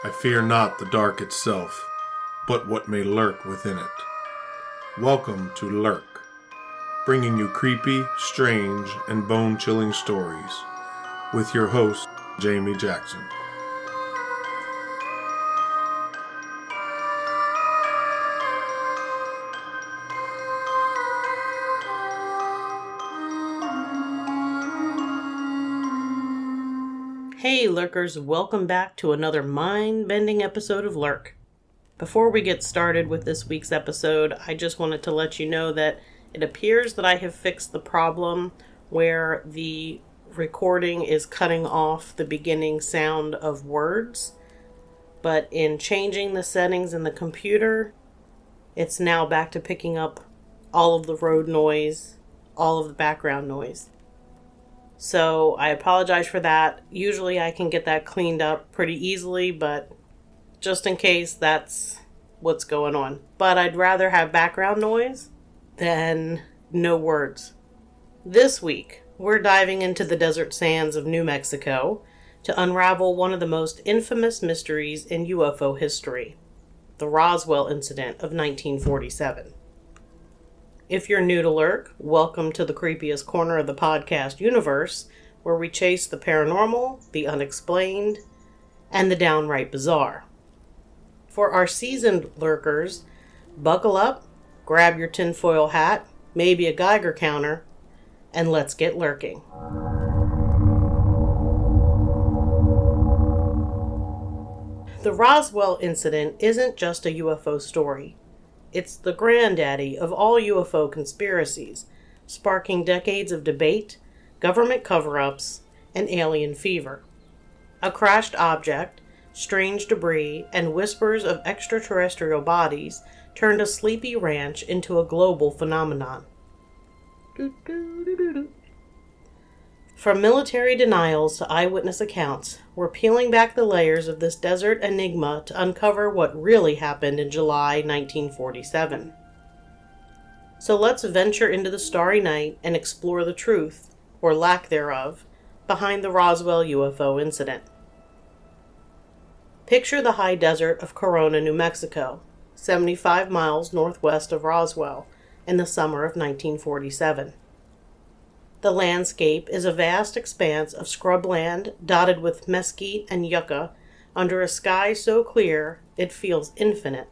I fear not the dark itself, but what may lurk within it. Welcome to Lurk, bringing you creepy, strange, and bone-chilling stories, with your host, Jamie Jackson. Hey Lurkers, welcome back to another mind-bending episode of Lurk. Before we get started with this week's episode, I just wanted to let you know that it appears that I have fixed the problem where the recording is cutting off the beginning sound of words, but in changing the settings in the computer, it's now back to picking up all of the road noise, all of the background noise. So I apologize for that. Usually I can get that cleaned up pretty easily, but just in case, that's what's going on. But I'd rather have background noise than no words. This week, we're diving into the desert sands of New Mexico to unravel one of the most infamous mysteries in UFO history, the Roswell Incident of 1947. If you're new to Lurk, welcome to the creepiest corner of the podcast universe, where we chase the paranormal, the unexplained, and the downright bizarre. For our seasoned lurkers, buckle up, grab your tinfoil hat, maybe a Geiger counter, and let's get lurking. The Roswell Incident isn't just a UFO story. It's the granddaddy of all UFO conspiracies, sparking decades of debate, government cover-ups, and alien fever. A crashed object, strange debris, and whispers of extraterrestrial bodies turned a sleepy ranch into a global phenomenon. From military denials to eyewitness accounts, we're peeling back the layers of this desert enigma to uncover what really happened in July 1947. So let's venture into the starry night and explore the truth, or lack thereof, behind the Roswell UFO incident. Picture the high desert of Corona, New Mexico, 75 miles northwest of Roswell, in the summer of 1947. The landscape is a vast expanse of scrubland dotted with mesquite and yucca under a sky so clear it feels infinite.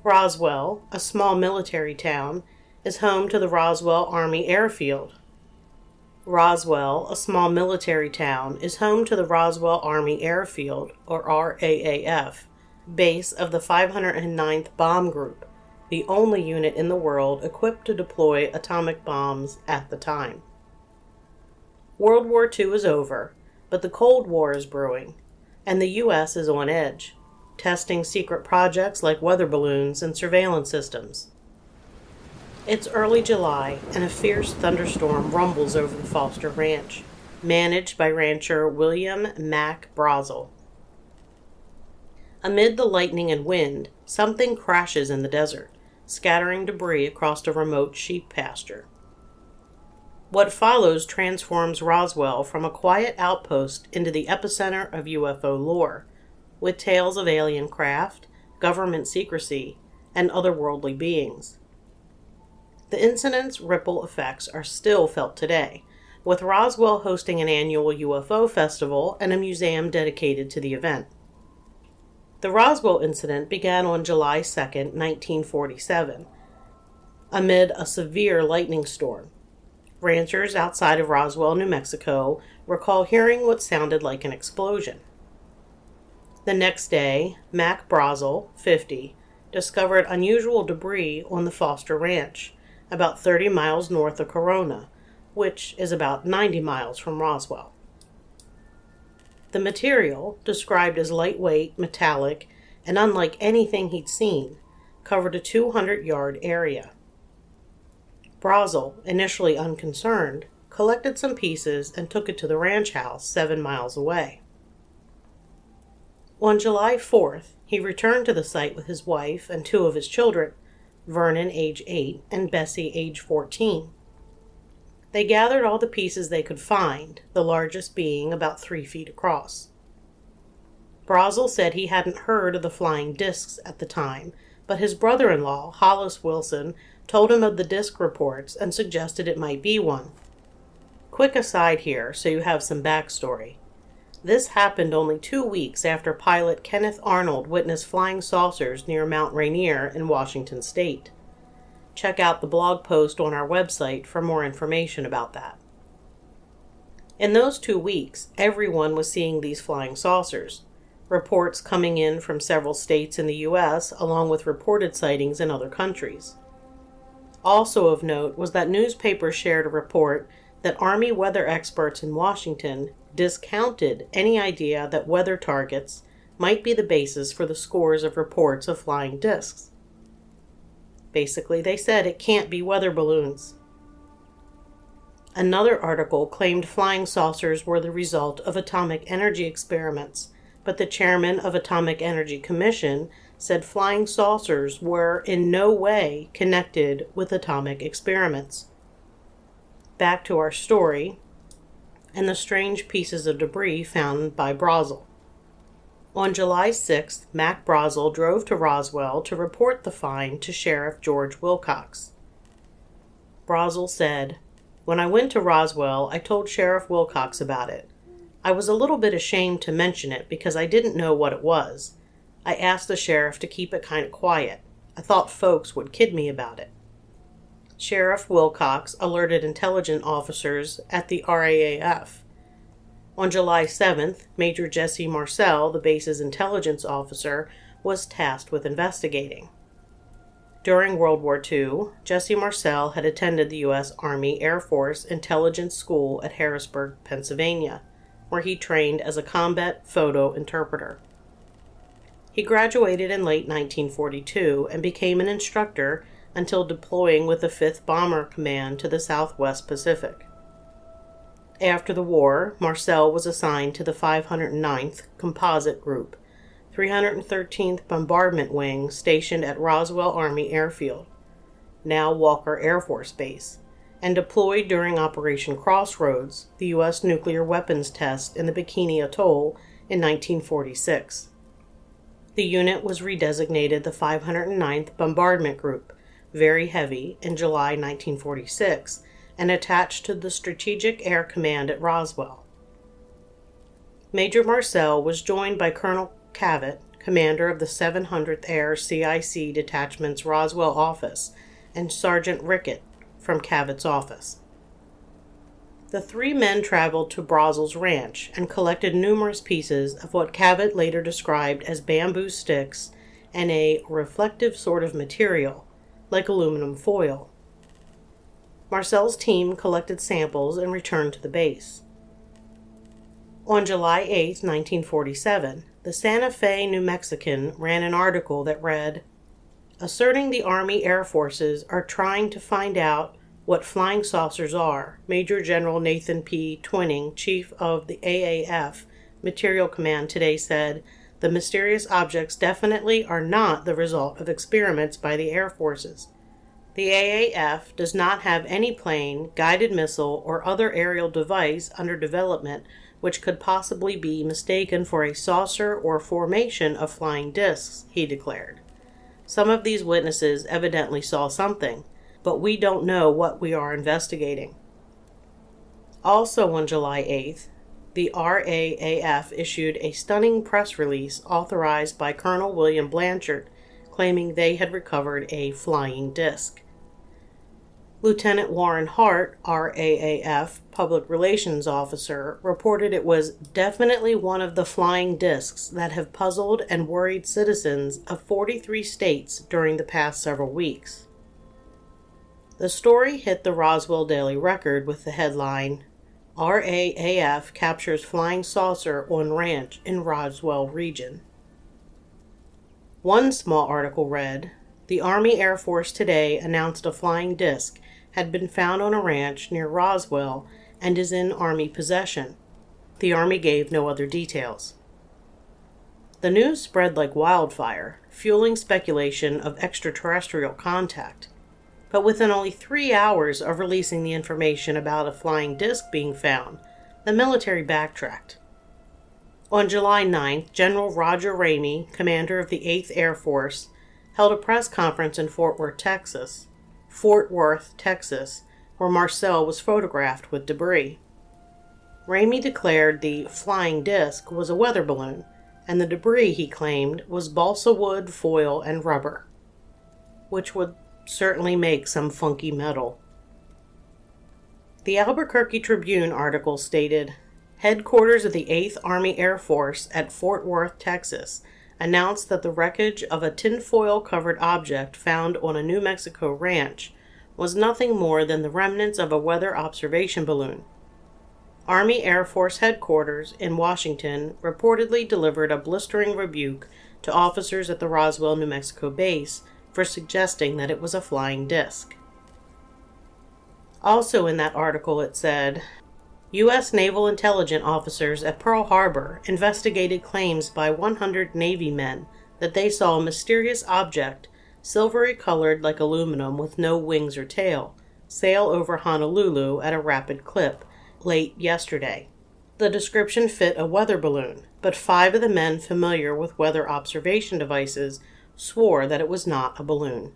Roswell, a small military town, is home to the Roswell Army Airfield. Roswell, a small military town, is home to the Roswell Army Airfield, or RAAF, base of the 509th Bomb Group, the only unit in the world equipped to deploy atomic bombs at the time. World War II is over, but the Cold War is brewing, and the U.S. is on edge, testing secret projects like weather balloons and surveillance systems. It's early July, and a fierce thunderstorm rumbles over the Foster Ranch, managed by rancher William Mac Brazel. Amid the lightning and wind, something crashes in the desert, scattering debris across a remote sheep pasture. What follows transforms Roswell from a quiet outpost into the epicenter of UFO lore, with tales of alien craft, government secrecy, and otherworldly beings. The incident's ripple effects are still felt today, with Roswell hosting an annual UFO festival and a museum dedicated to the event. The Roswell incident began on July 2, 1947, amid a severe lightning storm. Ranchers outside of Roswell, New Mexico, recall hearing what sounded like an explosion. The next day, Mac Brazel, 50, discovered unusual debris on the Foster Ranch, about 30 miles north of Corona, which is about 90 miles from Roswell. The material, described as lightweight, metallic, and unlike anything he'd seen, covered a 200-yard area. Brazel, initially unconcerned, collected some pieces and took it to the ranch house 7 miles away. On July 4th, he returned to the site with his wife and 2 of his children, Vernon, age 8, and Bessie, age 14. They gathered all the pieces they could find, the largest being about 3 feet across. Brazel said he hadn't heard of the flying discs at the time, but his brother-in-law, Hollis Wilson, told him of the disc reports and suggested it might be one. Quick aside here, so you have some backstory. This happened only 2 weeks after pilot Kenneth Arnold witnessed flying saucers near Mount Rainier in Washington state. Check out the blog post on our website for more information about that. In those 2 weeks, everyone was seeing these flying saucers. Reports coming in from several states in the U.S., along with reported sightings in other countries. Also of note was that newspapers shared a report that Army weather experts in Washington discounted any idea that weather targets might be the basis for the scores of reports of flying discs. Basically, they said it can't be weather balloons. Another article claimed flying saucers were the result of atomic energy experiments, but the chairman of Atomic Energy Commission said flying saucers were in no way connected with atomic experiments. Back to our story and the strange pieces of debris found by Brazel. On July 6th, Mac Brazel drove to Roswell to report the find to Sheriff George Wilcox. Brazel said, "When I went to Roswell, I told Sheriff Wilcox about it. I was a little bit ashamed to mention it because I didn't know what it was. I asked the sheriff to keep it kind of quiet. I thought folks would kid me about it." Sheriff Wilcox alerted intelligence officers at the RAAF. On July 7th, Major Jesse Marcel, the base's intelligence officer, was tasked with investigating. During World War II, Jesse Marcel had attended the U.S. Army Air Force Intelligence School at Harrisburg, Pennsylvania, where he trained as a combat photo interpreter. He graduated in late 1942 and became an instructor until deploying with the 5th Bomber Command to the Southwest Pacific. After the war, Marcel was assigned to the 509th Composite Group, 313th Bombardment Wing stationed at Roswell Army Airfield, now Walker Air Force Base, and deployed during Operation Crossroads, the U.S. nuclear weapons test in the Bikini Atoll in 1946. The unit was redesignated the 509th Bombardment Group, very heavy, in July 1946, and attached to the Strategic Air Command at Roswell. Major Marcel was joined by Colonel Cavett, commander of the 700th Air CIC Detachment's Roswell office, and Sergeant Rickett from Cavett's office. The 3 men traveled to Brazel's ranch and collected numerous pieces of what Cavett later described as bamboo sticks and a reflective sort of material, like aluminum foil. Marcel's team collected samples and returned to the base. On July 8, 1947, the Santa Fe New Mexican ran an article that read, "Asserting the Army Air Forces are trying to find out what flying saucers are, Major General Nathan P. Twining, Chief of the AAF Material Command, today said, the mysterious objects definitely are not the result of experiments by the Air Forces. The AAF does not have any plane, guided missile, or other aerial device under development which could possibly be mistaken for a saucer or formation of flying discs," he declared. "Some of these witnesses evidently saw something, but we don't know what we are investigating." Also on July 8th, the RAAF issued a stunning press release authorized by Colonel William Blanchard, claiming they had recovered a flying disc. Lieutenant Warren Hart, RAAF Public Relations Officer, reported it was definitely one of the flying discs that have puzzled and worried citizens of 43 states during the past several weeks. The story hit the Roswell Daily Record with the headline, "RAAF Captures Flying Saucer on Ranch in Roswell Region." One small article read, "The Army Air Force today announced a flying disc had been found on a ranch near Roswell and is in Army possession. The Army gave no other details." The news spread like wildfire, fueling speculation of extraterrestrial contact. But within only 3 hours of releasing the information about a flying disc being found, the military backtracked. On July 9th, General Roger Ramey, commander of the 8th Air Force, held a press conference in Fort Worth, Texas, where Marcel was photographed with debris. Ramey declared the flying disc was a weather balloon, and the debris, he claimed, was balsa wood, foil, and rubber, which would certainly make some funky metal. The Albuquerque Tribune article stated, "Headquarters of the 8th Army Air Force at Fort Worth, Texas, announced that the wreckage of a tinfoil-covered object found on a New Mexico ranch was nothing more than the remnants of a weather observation balloon. Army Air Force Headquarters in Washington reportedly delivered a blistering rebuke to officers at the Roswell, New Mexico base for suggesting that it was a flying disc." Also in that article it said, U.S. Naval Intelligence officers at Pearl Harbor investigated claims by 100 Navy men that they saw a mysterious object, silvery-colored like aluminum with no wings or tail, sail over Honolulu at a rapid clip late yesterday. The description fit a weather balloon, but 5 of the men familiar with weather observation devices swore that it was not a balloon.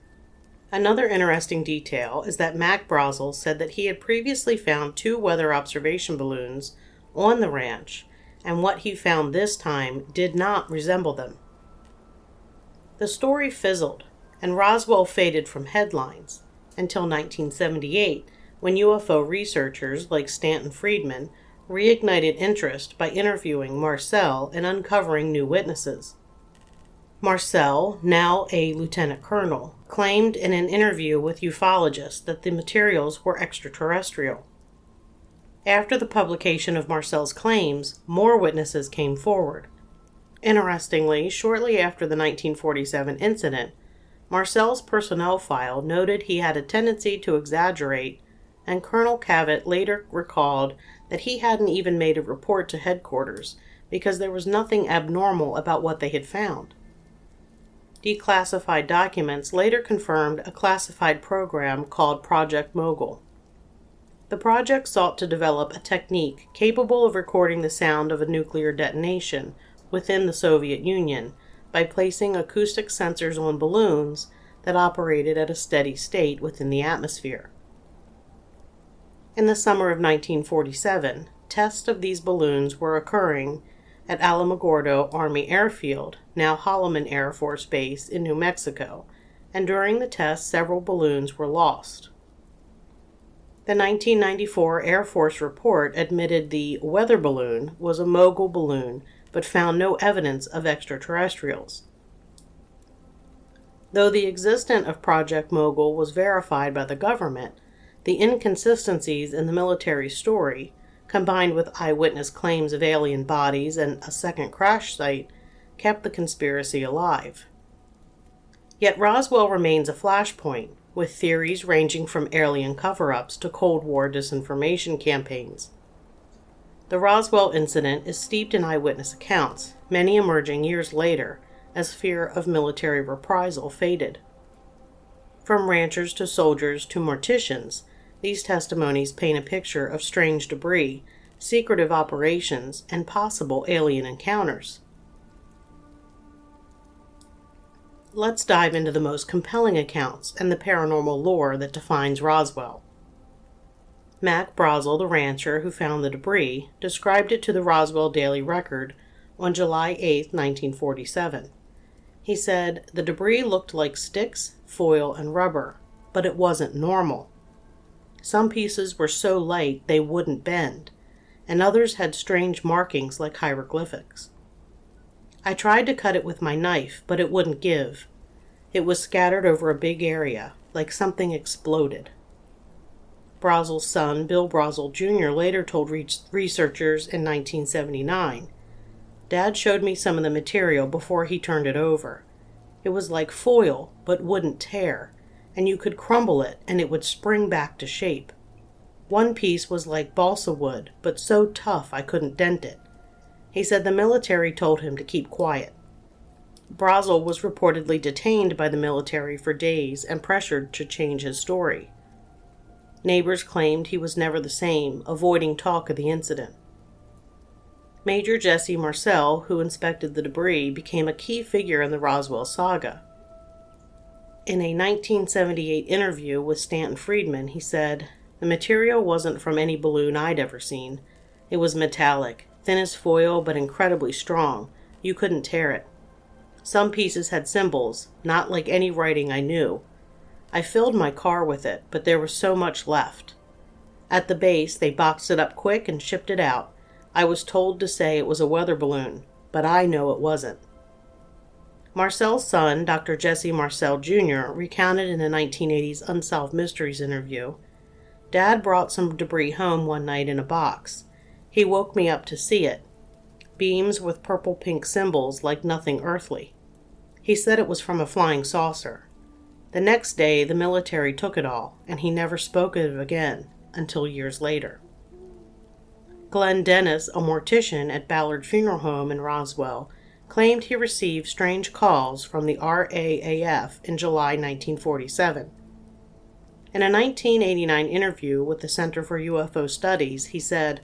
Another interesting detail is that Mac Brazel said that he had previously found 2 weather observation balloons on the ranch, and what he found this time did not resemble them. The story fizzled, and Roswell faded from headlines until 1978, when UFO researchers like Stanton Friedman reignited interest by interviewing Marcel and uncovering new witnesses. Marcel, now a lieutenant colonel, claimed in an interview with ufologists that the materials were extraterrestrial. After the publication of Marcel's claims, more witnesses came forward. Interestingly, shortly after the 1947 incident, Marcel's personnel file noted he had a tendency to exaggerate, and Colonel Cavett later recalled that he hadn't even made a report to headquarters because there was nothing abnormal about what they had found. Declassified documents later confirmed a classified program called Project Mogul. The project sought to develop a technique capable of recording the sound of a nuclear detonation within the Soviet Union by placing acoustic sensors on balloons that operated at a steady state within the atmosphere. In the summer of 1947, tests of these balloons were occurring at Alamogordo Army Airfield, now Holloman Air Force Base in New Mexico, and during the tests several balloons were lost. The 1994 Air Force report admitted the weather balloon was a mogul balloon, but found no evidence of extraterrestrials. Though the existence of Project Mogul was verified by the government, the inconsistencies in the military story, combined with eyewitness claims of alien bodies and a second crash site, kept the conspiracy alive. Yet Roswell remains a flashpoint, with theories ranging from alien cover-ups to Cold War disinformation campaigns. The Roswell Incident is steeped in eyewitness accounts, many emerging years later as fear of military reprisal faded. From ranchers to soldiers to morticians, these testimonies paint a picture of strange debris, secretive operations, and possible alien encounters. Let's dive into the most compelling accounts and the paranormal lore that defines Roswell. Mac Brazel, the rancher who found the debris, described it to the Roswell Daily Record on July 8, 1947. He said, "The debris looked like sticks, foil, and rubber, but it wasn't normal. Some pieces were so light they wouldn't bend, and others had strange markings like hieroglyphics. I tried to cut it with my knife, but it wouldn't give. It was scattered over a big area, like something exploded." Brazel's son, Bill Brazel Jr., later told researchers in 1979, "Dad showed me some of the material before he turned it over. It was like foil, but wouldn't tear, and you could crumble it and it would spring back to shape. One piece was like balsa wood, but so tough I couldn't dent it." He said the military told him to keep quiet. Brazel was reportedly detained by the military for days and pressured to change his story. Neighbors claimed he was never the same, avoiding talk of the incident. Major Jesse Marcel, who inspected the debris, became a key figure in the Roswell saga. In a 1978 interview with Stanton Friedman, he said, "The material wasn't from any balloon I'd ever seen. It was metallic, thin as foil but incredibly strong. You couldn't tear it. Some pieces had symbols, not like any writing I knew. I filled my car with it, but there was so much left. At the base, they boxed it up quick and shipped it out. I was told to say it was a weather balloon, but I know it wasn't." Marcel's son, Dr. Jesse Marcel Jr., recounted in a 1980s Unsolved Mysteries interview, "Dad brought some debris home one night in a box. He woke me up to see it. Beams with purple-pink symbols like nothing earthly. He said it was from a flying saucer. The next day, the military took it all, and he never spoke of it again until years later." Glenn Dennis, a mortician at Ballard Funeral Home in Roswell, claimed he received strange calls from the RAAF in July 1947. In a 1989 interview with the Center for UFO Studies, he said,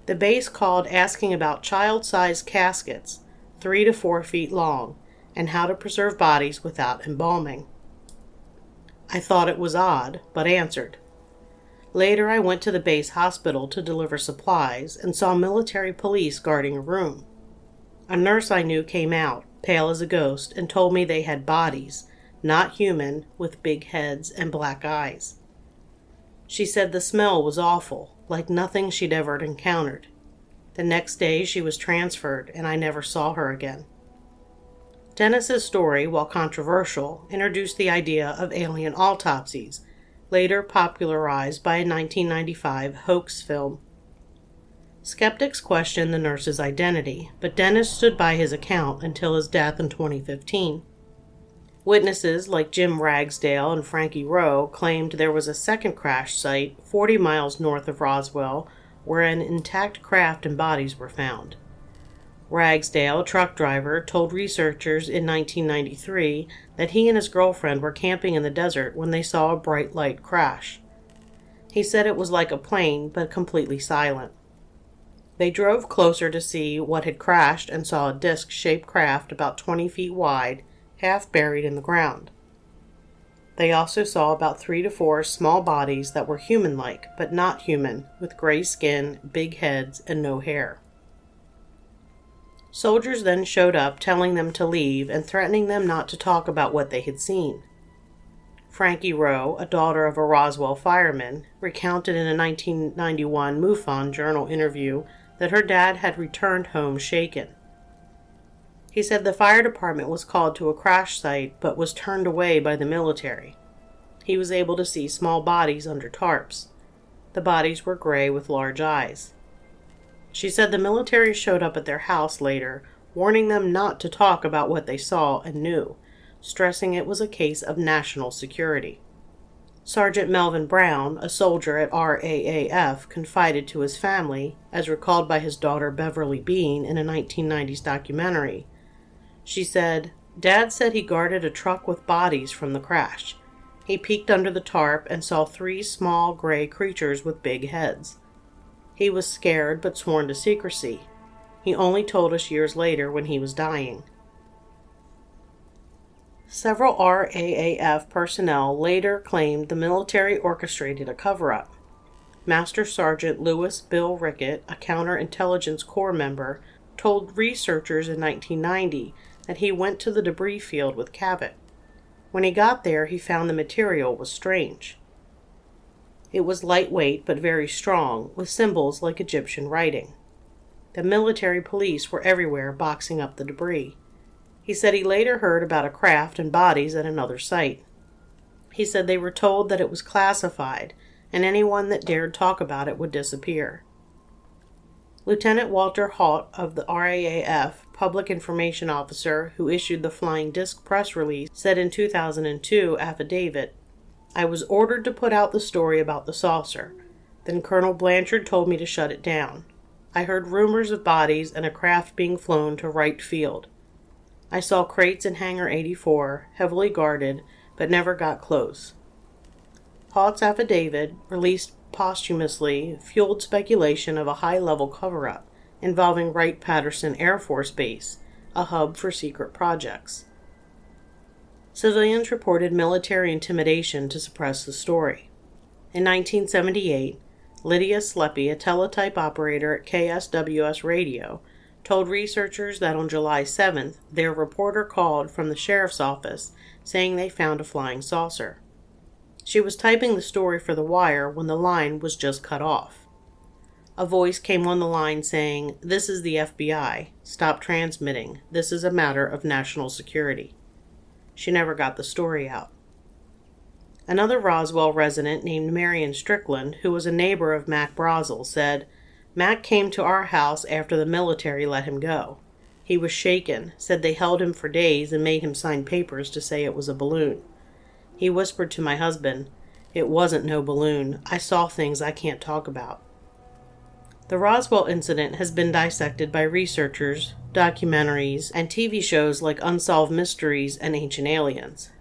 "The base called asking about child-sized caskets, 3 to 4 feet long, and how to preserve bodies without embalming. I thought it was odd, but answered. Later I went to the base hospital to deliver supplies and saw military police guarding a room. A nurse I knew came out, pale as a ghost, and told me they had bodies, not human, with big heads and black eyes. She said the smell was awful, like nothing she'd ever encountered. The next day she was transferred, and I never saw her again." Dennis's story, while controversial, introduced the idea of alien autopsies, later popularized by a 1995 hoax film. Skeptics questioned the nurse's identity, but Dennis stood by his account until his death in 2015. Witnesses like Jim Ragsdale and Frankie Rowe claimed there was a second crash site 40 miles north of Roswell where an intact craft and bodies were found. Ragsdale, a truck driver, told researchers in 1993 that he and his girlfriend were camping in the desert when they saw a bright light crash. He said it was like a plane, but completely silent. They drove closer to see what had crashed and saw a disc-shaped craft about 20 feet wide, half buried in the ground. They also saw about 3 to 4 small bodies that were human-like, but not human, with gray skin, big heads, and no hair. Soldiers then showed up telling them to leave and threatening them not to talk about what they had seen. Frankie Rowe, a daughter of a Roswell fireman, recounted in a 1991 MUFON Journal interview that her dad had returned home shaken. He said the fire department was called to a crash site but was turned away by the military. He was able to see small bodies under tarps. The bodies were gray with large eyes. She said the military showed up at their house later, warning them not to talk about what they saw and knew, stressing it was a case of national security. Sergeant Melvin Brown, a soldier at RAAF, confided to his family, as recalled by his daughter Beverly Bean in a 1990s documentary. She said, "Dad said he guarded a truck with bodies from the crash. He peeked under the tarp and saw 3 small gray creatures with big heads. He was scared but sworn to secrecy. He only told us years later when he was dying." Several RAAF personnel later claimed the military orchestrated a cover-up. Master Sergeant Louis Bill Rickett, a counterintelligence corps member, told researchers in 1990 that he went to the debris field with Cabot. When he got there, he found the material was strange. It was lightweight but very strong, with symbols like Egyptian writing. The military police were everywhere boxing up the debris. He said he later heard about a craft and bodies at another site. He said they were told that it was classified, and anyone that dared talk about it would disappear. Lieutenant Walter Haut of the RAAF, public information officer who issued the flying disc press release, said in 2002 affidavit, "I was ordered to put out the story about the saucer. Then Colonel Blanchard told me to shut it down. I heard rumors of bodies and a craft being flown to Wright Field. I saw crates in Hangar 84, heavily guarded, but never got close." Haut's affidavit, released posthumously, fueled speculation of a high-level cover-up, involving Wright-Patterson Air Force Base, a hub for secret projects. Civilians reported military intimidation to suppress the story. In 1978, Lydia Sleppy, a teletype operator at KSWS Radio, told researchers that on July 7th, their reporter called from the sheriff's office saying they found a flying saucer. She was typing the story for The Wire when the line was just cut off. A voice came on the line saying, "This is the FBI. Stop transmitting. This is a matter of national security." She never got the story out. Another Roswell resident named Marion Strickland, who was a neighbor of Mac Brazel, said, "Mac came to our house after the military let him go. He was shaken, said they held him for days and made him sign papers to say it was a balloon. He whispered to my husband, 'It wasn't no balloon. I saw things I can't talk about.'" The Roswell Incident has been dissected by researchers, documentaries, and TV shows like Unsolved Mysteries and Ancient Aliens.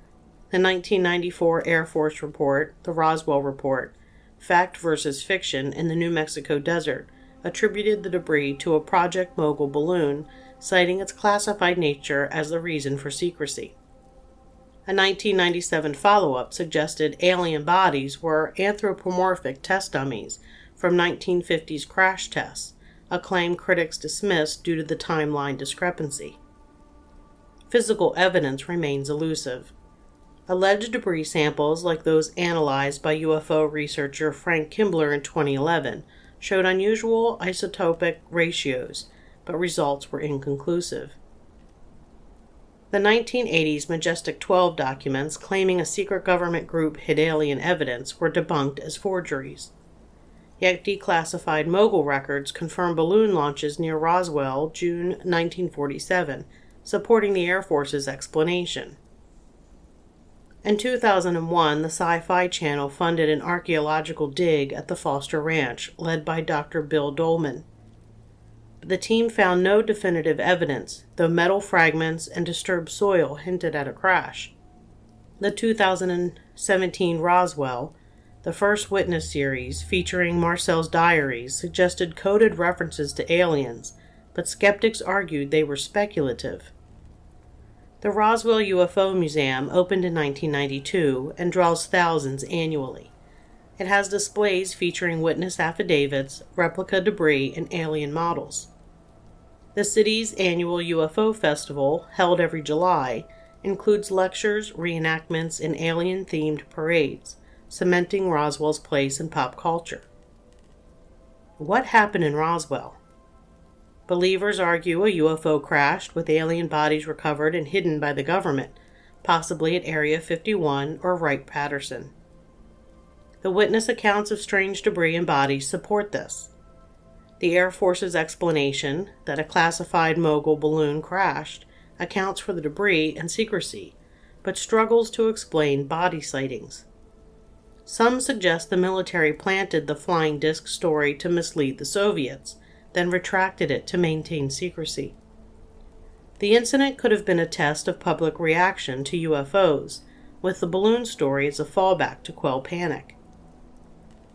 The 1994 Air Force report, the Roswell Report, Fact versus Fiction in the New Mexico Desert, attributed the debris to a Project Mogul balloon, citing its classified nature as the reason for secrecy. A 1997 follow-up suggested alien bodies were anthropomorphic test dummies from 1950s crash tests, a claim critics dismissed due to the timeline discrepancy. Physical evidence remains elusive. Alleged debris samples, like those analyzed by UFO researcher Frank Kimbler in 2011, showed unusual isotopic ratios, but results were inconclusive. The 1980s Majestic 12 documents claiming a secret government group hid alien evidence were debunked as forgeries. Yet declassified Mogul records confirm balloon launches near Roswell, June 1947, supporting the Air Force's explanation. In 2001, the Sci-Fi Channel funded an archaeological dig at the Foster Ranch, led by Dr. Bill Dolman. The team found no definitive evidence, though metal fragments and disturbed soil hinted at a crash. The 2017 Roswell, the first witness series featuring Marcel's diaries, suggested coded references to aliens, but skeptics argued they were speculative. The Roswell UFO Museum opened in 1992 and draws thousands annually. It has displays featuring witness affidavits, replica debris, and alien models. The city's annual UFO festival, held every July, includes lectures, reenactments, and alien-themed parades, cementing Roswell's place in pop culture. What happened in Roswell? Believers argue a UFO crashed with alien bodies recovered and hidden by the government, possibly at Area 51 or Wright-Patterson. The witness accounts of strange debris and bodies support this. The Air Force's explanation that a classified Mogul balloon crashed accounts for the debris and secrecy, but struggles to explain body sightings. Some suggest the military planted the flying disc story to mislead the Soviets, then retracted it to maintain secrecy. The incident could have been a test of public reaction to UFOs, with the balloon story as a fallback to quell panic.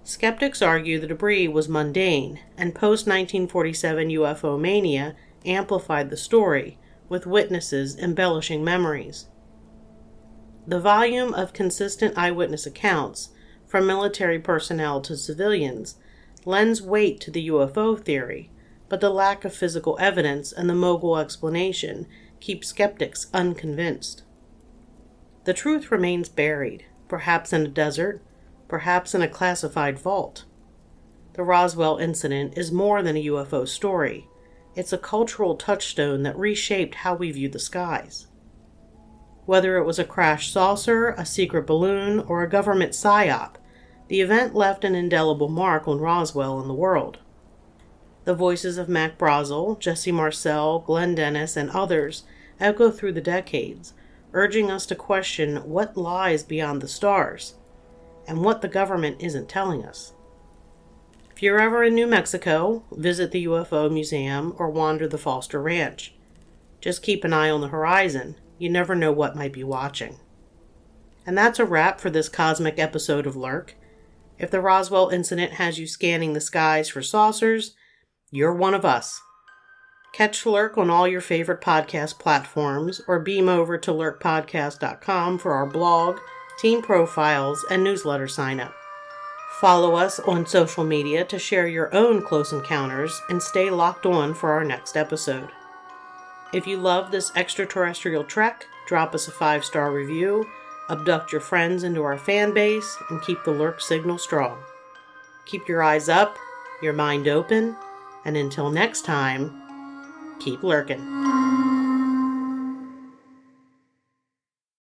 Skeptics argue the debris was mundane, and post-1947 UFO mania amplified the story, with witnesses embellishing memories. The volume of consistent eyewitness accounts, from military personnel to civilians, lends weight to the UFO theory, but the lack of physical evidence and the Mogul explanation keep skeptics unconvinced. The truth remains buried, perhaps in a desert, perhaps in a classified vault. The Roswell Incident is more than a UFO story. It's a cultural touchstone that reshaped how we view the skies. Whether it was a crashed saucer, a secret balloon, or a government psyop, the event left an indelible mark on Roswell and the world. The voices of Mac Brazel, Jesse Marcel, Glenn Dennis, and others echo through the decades, urging us to question what lies beyond the stars, and what the government isn't telling us. If you're ever in New Mexico, visit the UFO Museum or wander the Foster Ranch. Just keep an eye on the horizon. You never know what might be watching. And that's a wrap for this cosmic episode of Lurk. If the Roswell Incident has you scanning the skies for saucers, you're one of us. Catch Lurk on all your favorite podcast platforms or beam over to lurkpodcast.com for our blog, team profiles, and newsletter sign up. Follow us on social media to share your own close encounters and stay locked on for our next episode. If you love this extraterrestrial trek, drop us a 5-star review, abduct your friends into our fan base, and keep the Lurk signal strong. Keep your eyes up, your mind open, and until next time, keep lurking.